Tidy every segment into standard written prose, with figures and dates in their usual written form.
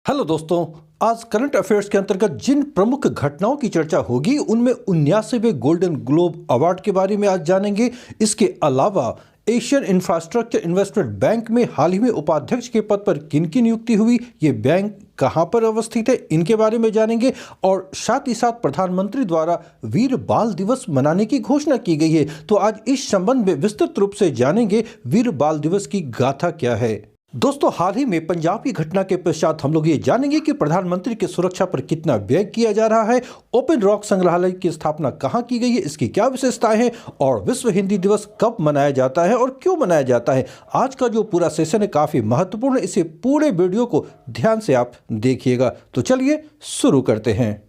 Hello दोस्तों, आज current affairs के अंतर्गत जिन प्रमुख घटनाओं की चर्चा होगी उनमें 79वें गोल्डन ग्लोब अवार्ड के बारे में आज जानेंगे। इसके अलावा एशियन इंफ्रास्ट्रक्चर इन्वेस्टमेंट बैंक में हाल ही में उपाध्यक्ष के पद पर किन की नियुक्ति हुई, ये बैंक कहां पर अवस्थित है, इनके बारे में जानेंगे। और साथ ही साथ प्रधानमंत्री द्वारा वीर बाल दिवस मनाने की घोषणा की गई है, तो आज इस संबंध में विस्तृत रूप से जानेंगे वीर बाल दिवस की गाथा क्या है। दोस्तों, हाल ही में पंजाब की घटना के पश्चात हम लोग ये जानेंगे कि प्रधानमंत्री की सुरक्षा पर कितना व्यय किया जा रहा है, ओपन रॉक संग्रहालय की स्थापना कहां की गई है, इसकी क्या विशेषताएं हैं और विश्व हिंदी दिवस कब मनाया जाता है और क्यों मनाया जाता है। आज का जो पूरा सेशन है काफी महत्वपूर्ण है, इसे पूरे वीडियो को ध्यान से आप देखिएगा। तो चलिए शुरू करते हैं।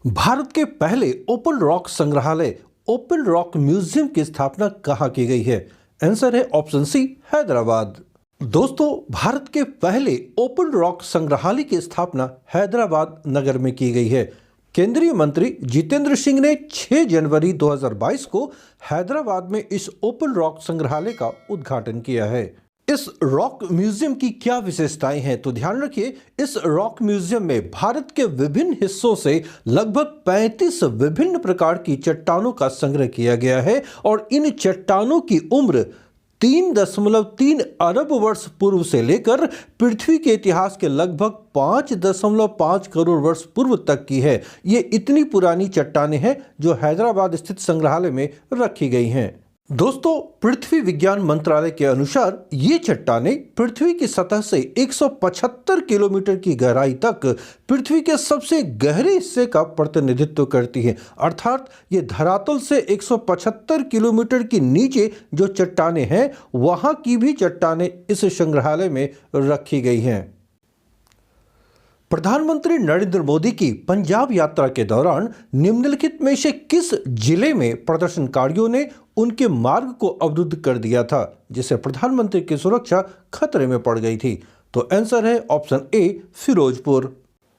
भारत के पहले ओपन रॉक संग्रहालय ओपन रॉक म्यूजियम की स्थापना कहां की गई है? आंसर है ऑप्शन सी, हैदराबाद। दोस्तों, भारत के पहले ओपन रॉक संग्रहालय की स्थापना हैदराबाद नगर में की गई है। केंद्रीय मंत्री जितेंद्र सिंह ने 6 जनवरी 2022 को हैदराबाद में इस ओपन रॉक संग्रहालय का उद्घाटन किया है। इस रॉक म्यूजियम की क्या विशेषताएं हैं, तो ध्यान रखिए, इस रॉक म्यूजियम में भारत के विभिन्न हिस्सों से लगभग 35 विभिन्न प्रकार की चट्टानों का संग्रह किया गया है और इन चट्टानों की उम्र 3.3 अरब वर्ष पूर्व से लेकर पृथ्वी के इतिहास के लगभग 5.5 करोड़ वर्ष पूर्व तक की है। ये इतनी पुरानी चट्टानें हैं जो हैदराबाद स्थित संग्रहालय में रखी गई हैं। दोस्तों, पृथ्वी विज्ञान मंत्रालय के अनुसार ये चट्टानें पृथ्वी की सतह से 175 किलोमीटर की गहराई तक पृथ्वी के सबसे गहरे हिस्से का प्रतिनिधित्व करती हैं। अर्थात ये धरातल से 175 किलोमीटर की नीचे जो चट्टानें हैं वहां की भी चट्टानें इस संग्रहालय में रखी गई हैं। प्रधानमंत्री नरेंद्र मोदी की पंजाब यात्रा के दौरान निम्नलिखित में से किस जिले में प्रदर्शनकारियों ने उनके मार्ग को अवरुद्ध कर दिया था, जिससे प्रधानमंत्री की सुरक्षा खतरे में पड़ गई थी? तो आंसर है ऑप्शन ए, फिरोजपुर।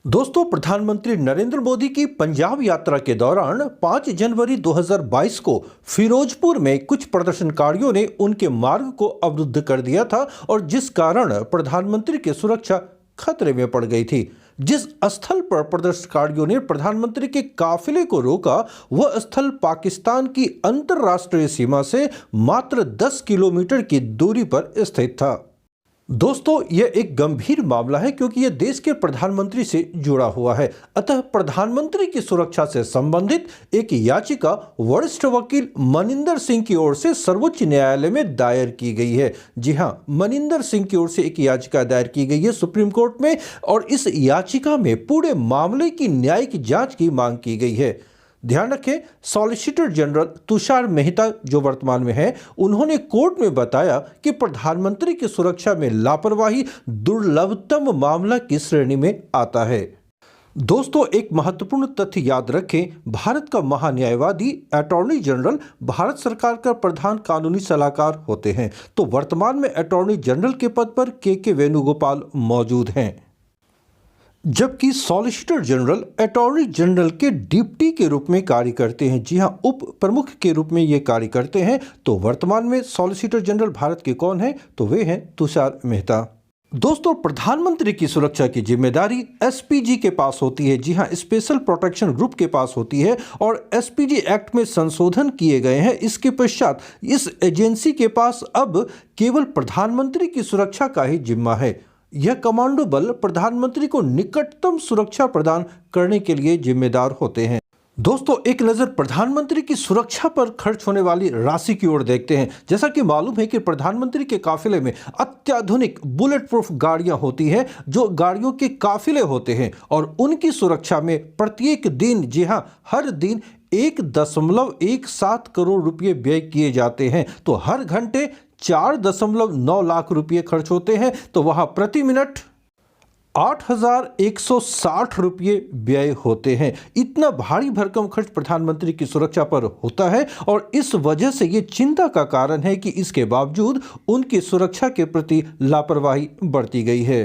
दोस्तों, प्रधानमंत्री नरेंद्र मोदी की पंजाब यात्रा के दौरान 5 जनवरी 2022 को फिरोजपुर में कुछ प्रदर्शनकारियों ने उनके मार्ग को अवरुद्ध कर दिया था और जिस कारण प्रधानमंत्री की सुरक्षा खतरे में पड़ गई थी। जिस स्थल पर प्रदर्शनकारियों ने प्रधानमंत्री के काफिले को रोका वह स्थल पाकिस्तान की अंतर्राष्ट्रीय सीमा से मात्र 10 किलोमीटर की दूरी पर स्थित था। दोस्तों, यह एक गंभीर मामला है क्योंकि यह देश के प्रधानमंत्री से जुड़ा हुआ है। अतः प्रधानमंत्री की सुरक्षा से संबंधित एक याचिका वरिष्ठ वकील मनिंदर सिंह की ओर से सर्वोच्च न्यायालय में दायर की गई है। जी हां, मनिंदर सिंह की ओर से एक याचिका दायर की गई है सुप्रीम कोर्ट में और इस याचिका में पूरे मामले की न्यायिक जांच की मांग की गई है। ध्यान रखें, सॉलिसिटर जनरल तुषार मेहता जो वर्तमान में है, उन्होंने कोर्ट में बताया कि प्रधानमंत्री की सुरक्षा में लापरवाही दुर्लभतम मामला की श्रेणी में आता है। दोस्तों, एक महत्वपूर्ण तथ्य याद रखें, भारत का महान्यायवादी अटॉर्नी जनरल भारत सरकार का प्रधान कानूनी सलाहकार होते हैं। तो वर्तमान में अटॉर्नी जनरल के पद पर के वेणुगोपाल मौजूद हैं, जबकि सॉलिसिटर जनरल अटॉर्नी जनरल के डिप्टी के रूप में कार्य करते हैं। जी हां, उप प्रमुख के रूप में ये कार्य करते हैं। तो वर्तमान में सॉलिसिटर जनरल भारत के कौन हैं? तो वे हैं तुषार मेहता। दोस्तों, प्रधानमंत्री की सुरक्षा की जिम्मेदारी एसपीजी के पास होती है। जी हां, स्पेशल प्रोटेक्शन ग्रुप के पास होती है और एसपीजी एक्ट में संशोधन किए गए हैं। इसके पश्चात इस एजेंसी के पास अब केवल प्रधानमंत्री की सुरक्षा का ही जिम्मा है। यह कमांडो बल प्रधानमंत्री को निकटतम सुरक्षा प्रदान करने के लिए जिम्मेदार होते हैं। दोस्तों, एक नजर प्रधानमंत्री की सुरक्षा पर खर्च होने वाली राशि की ओर देखते हैं। जैसा कि मालूम है कि प्रधानमंत्री के काफिले में अत्याधुनिक बुलेट प्रूफ गाड़ियां होती हैं, जो गाड़ियों के काफिले होते हैं और उनकी सुरक्षा में प्रत्येक दिन, जी हां, हर दिन 1.17 करोड़ रुपए व्यय किए जाते हैं। तो हर घंटे 4.9 लाख रुपए खर्च होते हैं। तो वहां प्रति मिनट 8,160 रुपये व्यय होते हैं। इतना भारी भरकम खर्च प्रधानमंत्री की सुरक्षा पर होता है और इस वजह से ये चिंता का कारण है कि इसके बावजूद उनकी सुरक्षा के प्रति लापरवाही बढ़ती गई है।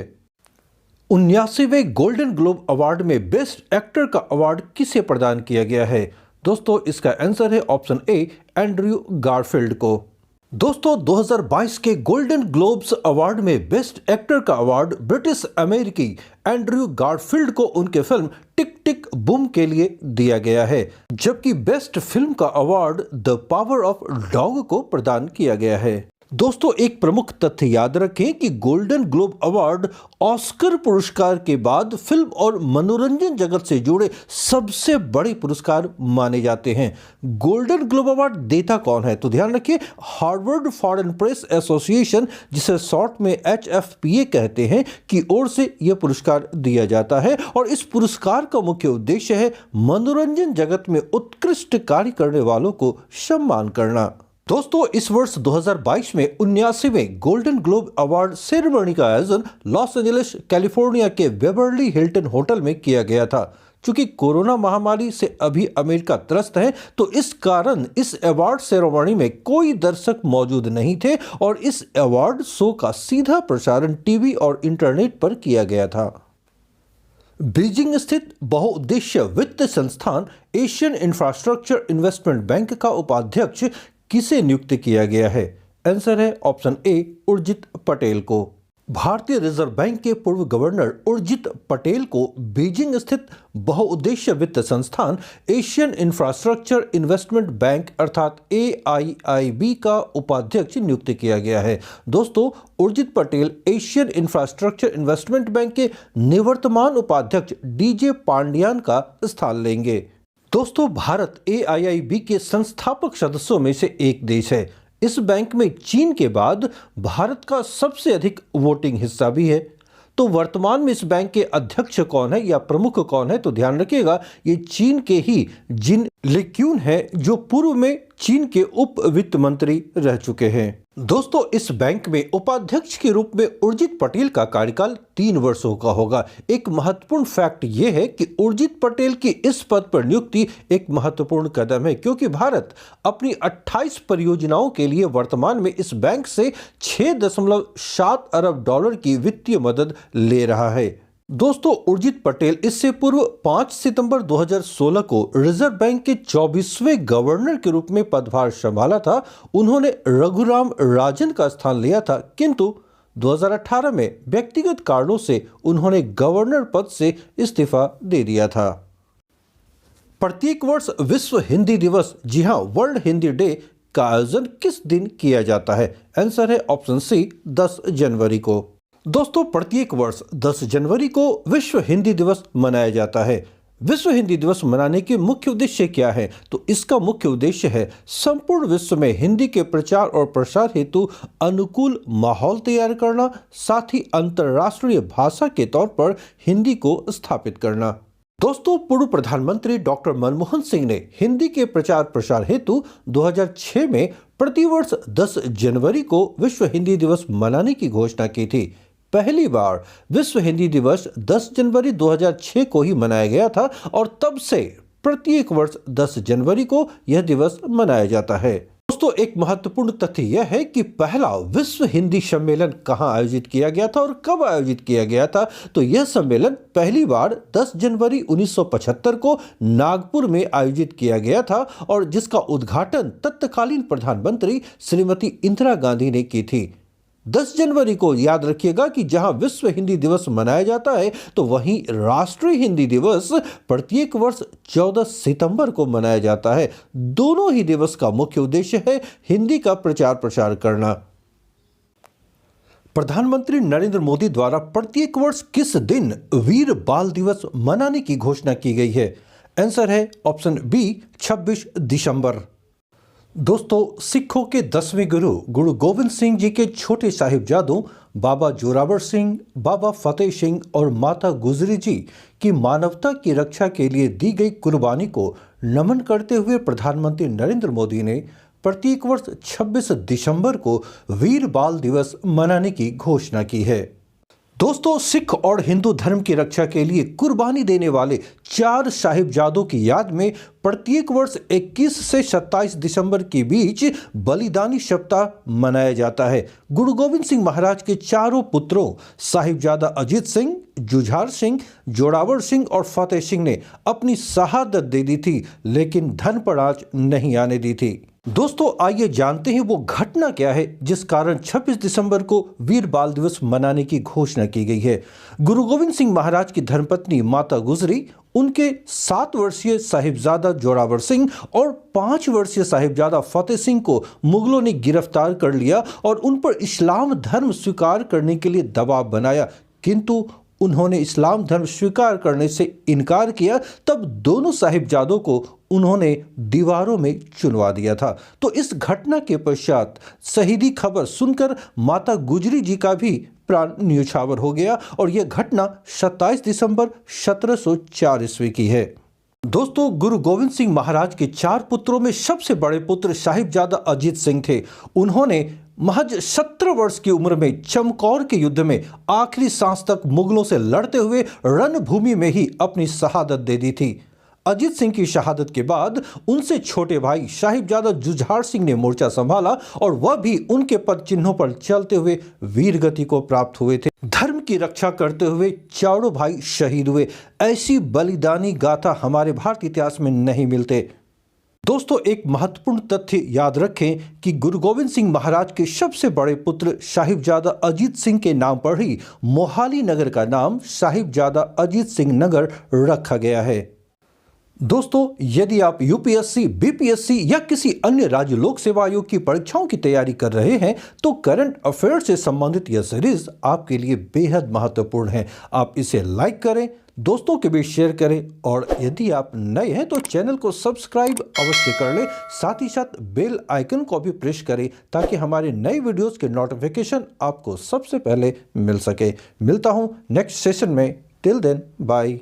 79वें गोल्डन ग्लोब अवार्ड में बेस्ट एक्टर का अवार्ड किसे प्रदान किया गया है? दोस्तों, इसका आंसर है ऑप्शन ए, एंड्रयू गारफील्ड को। दोस्तों 2022 के गोल्डन ग्लोब्स अवार्ड में बेस्ट एक्टर का अवार्ड ब्रिटिश अमेरिकी एंड्रयू गारफील्ड को उनके फिल्म टिक टिक बूम के लिए दिया गया है, जबकि बेस्ट फिल्म का award the power of dog को प्रदान किया गया है। दोस्तों एक प्रमुख तथ्य याद रखें कि गोल्डन ग्लोब अवार्ड ऑस्कर पुरस्कार के बाद फिल्म और मनोरंजन जगत से जुड़े सबसे बड़े पुरस्कार माने जाते हैं। गोल्डन ग्लोब अवार्ड देता कौन है, तो ध्यान रखिए हार्वर्ड फॉरेन प्रेस एसोसिएशन, जिसे शॉर्ट में HFPA कहते हैं, की ओर से यह पुरस्कार दिया जाता है और इस पुरस्कार का मुख्य उद्देश्य है मनोरंजन जगत में उत्कृष्ट कार्य करने वालों को सम्मान करना। दोस्तों इस वर्ष 2022 में 79वें गोल्डन ग्लोब अवार्ड सेरेमनी का आयोजन लॉस एंजलिस कैलिफोर्निया के बेवर्ली हिल्टन होटल में किया गया था। चूंकि कोरोना महामारी से अभी अमेरिका त्रस्त है, तो इस कारण इस अवार्ड सेरेमनी में कोई दर्शक मौजूद नहीं थे और इस अवार्ड शो का सीधा प्रसारण टीवी और इंटरनेट पर किया गया था। बीजिंग स्थित बहुउद्देश्य वित्त संस्थान एशियन इंफ्रास्ट्रक्चर इन्वेस्टमेंट बैंक का उपाध्यक्ष किसे नियुक्त किया गया है? आंसर है ऑप्शन ए उर्जित पटेल को। भारतीय रिजर्व बैंक के पूर्व गवर्नर उर्जित पटेल को बीजिंग स्थित बहुउद्देश्य वित्त संस्थान एशियन इंफ्रास्ट्रक्चर इन्वेस्टमेंट बैंक अर्थात AIIB का उपाध्यक्ष नियुक्त किया गया है। दोस्तों Urjit Patel Asian infrastructure investment bank के निवर्तमान उपाध्यक्ष DJ पांड्यान का स्थान लेंगे। दोस्तों भारत AIIB के संस्थापक सदस्यों में से एक देश है। इस बैंक में चीन के बाद भारत का सबसे अधिक वोटिंग हिस्सा भी है। तो वर्तमान में इस बैंक के अध्यक्ष कौन है या प्रमुख कौन है, तो ध्यान रखिएगा ये चीन के ही जिन लिक्यून है, जो पूर्व में चीन के उप वित्त मंत्री रह चुके हैं। दोस्तों इस बैंक में उपाध्यक्ष के रूप में उर्जित पटेल का कार्यकाल 3 वर्षों का होगा। एक महत्वपूर्ण फैक्ट यह है कि उर्जित पटेल की इस पद पर नियुक्ति एक महत्वपूर्ण कदम है, क्योंकि भारत अपनी 28 परियोजनाओं के लिए वर्तमान में इस बैंक से $6.7 अरब की वित्तीय मदद ले रहा है। दोस्तों उर्जित पटेल इससे पूर्व 5 सितंबर 2016 को रिजर्व बैंक के 24वें गवर्नर के रूप में पदभार संभाला था। उन्होंने रघुराम राजन का स्थान लिया था, किंतु 2018 में व्यक्तिगत कारणों से उन्होंने गवर्नर पद से इस्तीफा दे दिया था। प्रत्येक वर्ष विश्व हिंदी दिवस, जी हां वर्ल्ड हिंदी डे का आयोजन किस दिन किया जाता है? आंसर है ऑप्शन सी 10 जनवरी को। दोस्तों प्रत्येक वर्ष 10 जनवरी को विश्व हिंदी दिवस मनाया जाता है। विश्व हिंदी दिवस मनाने के मुख्य उद्देश्य क्या है? तो इसका मुख्य उद्देश्य है संपूर्ण विश्व में हिंदी के प्रचार और प्रसार हेतु अनुकूल माहौल तैयार करना, साथ ही अंतर्राष्ट्रीय भाषा के तौर पर हिंदी को स्थापित करना। दोस्तों पूर्व प्रधानमंत्री डॉक्टर मनमोहन सिंह ने हिंदी के प्रचार प्रसार हेतु 2006 में प्रतिवर्ष 10 जनवरी को विश्व हिंदी दिवस मनाने की घोषणा की थी। पहली बार विश्व हिंदी दिवस 10 जनवरी 2006 को ही मनाया गया था और तब से प्रत्येक वर्ष 10 जनवरी को यह दिवस मनाया जाता है। दोस्तों एक महत्वपूर्ण तथ्य यह है कि पहला विश्व हिंदी सम्मेलन कहां आयोजित किया गया था और कब आयोजित किया गया था? तो यह सम्मेलन पहली बार 10 जनवरी 1975 को नागपुर में आयोजित किया गया था और जिसका उद्घाटन तत्कालीन प्रधानमंत्री श्रीमती इंदिरा गांधी ने की थी। 10 जनवरी को याद रखिएगा कि जहां विश्व हिंदी दिवस मनाया जाता है, तो वहीं राष्ट्रीय हिंदी दिवस प्रत्येक वर्ष 14 सितंबर को मनाया जाता है। दोनों ही दिवस का मुख्य उद्देश्य है हिंदी का प्रचार प्रसार करना। प्रधानमंत्री नरेंद्र मोदी द्वारा प्रत्येक वर्ष किस दिन वीर बाल दिवस मनाने की घोषणा की गई है? आंसर है ऑप्शन बी 26 दिसंबर। दोस्तों सिखों के 10वें गुरु गोविंद सिंह जी के छोटे साहिबजादों बाबा जोरावर सिंह, बाबा फतेह सिंह और माता गुजरी जी की मानवता की रक्षा के लिए दी गई कुर्बानी को नमन करते हुए प्रधानमंत्री नरेंद्र मोदी ने प्रत्येक वर्ष 26 दिसंबर को वीर बाल दिवस मनाने की घोषणा की है। दोस्तों सिख और हिंदू धर्म की रक्षा के लिए कुर्बानी देने वाले 4 साहिबजादों की याद में प्रत्येक वर्ष 21 से 27 दिसंबर के बीच बलिदानी सप्ताह मनाया जाता है। गुरु गोविंद सिंह महाराज के चारों पुत्रों साहिबजादा अजीत सिंह, जुझार सिंह, जोरावर सिंह और फतेह सिंह ने अपनी शहादत दे दी थी, लेकिन धन पर आंच नहीं आने दी थी। दोस्तों आइए जानते हैं वो घटना क्या है जिस कारण 26 दिसंबर को वीर बाल दिवस मनाने की घोषणा की गई है। गुरु गोविंद सिंह महाराज की धर्मपत्नी माता गुजरी, उनके 7 वर्षीय साहिबजादा जोरावर सिंह और 5 वर्षीय साहिबजादा फतेह सिंह को मुगलों ने गिरफ्तार कर लिया और उन पर इस्लाम धर्म स्वीकार करने के लिए दबाव बनाया, किंतु उन्होंने इस्लाम धर्म स्वीकार करने से इनकार किया। तब दोनों साहिबजादों को उन्होंने दीवारों में चुनवा दिया था। तो इस घटना के पश्चात शहीदी खबर सुनकर माता गुजरी जी का भी प्राण न्यौछावर हो गया और यह घटना 27 दिसंबर 1704 ईस्वी की है। दोस्तों गुरु गोविंद सिंह महाराज के 4 पुत्रों में सबसे बड़े पुत्र साहिबजादा अजीत सिंह थे। उन्होंने महज 17 वर्ष की उम्र में चमकौर के युद्ध में आखिरी सांस तक मुगलों से लड़ते हुए रणभूमि में ही अपनी शहादत दे दी थी। अजीत सिंह की शहादत के बाद उनसे छोटे भाई साहिबजादा जुझार सिंह ने मोर्चा संभाला और वह भी उनके पद चिन्हों पर चलते हुए वीर गति को प्राप्त हुए थे। धर्म की रक्षा करते हुए चारों भाई शहीद हुए। ऐसी बलिदानी गाथा हमारे भारतीय इतिहास में नहीं मिलते। दोस्तों एक महत्वपूर्ण तथ्य याद रखें कि गुरु गोविंद सिंह महाराज के सबसे बड़े पुत्र साहिबजादा अजीत सिंह के नाम पर ही मोहाली नगर का नाम साहिबजादा अजीत सिंह नगर रखा गया है। दोस्तों यदि आप यूपीएससी, बीपीएससी या किसी अन्य राज्य लोक सेवा आयोग की परीक्षाओं की तैयारी कर रहे हैं तो करंट अफेयर से संबंधित यह सीरीज आपके लिए बेहद महत्वपूर्ण है। आप इसे लाइक करें, दोस्तों के बीच शेयर करें और यदि आप नए हैं तो चैनल को सब्सक्राइब अवश्य कर लें। साथ ही साथ बेल आइकन को भी प्रेस करें ताकि हमारे नए वीडियोस के नोटिफिकेशन आपको सबसे पहले मिल सके। मिलता हूं नेक्स्ट सेशन में। Till then bye.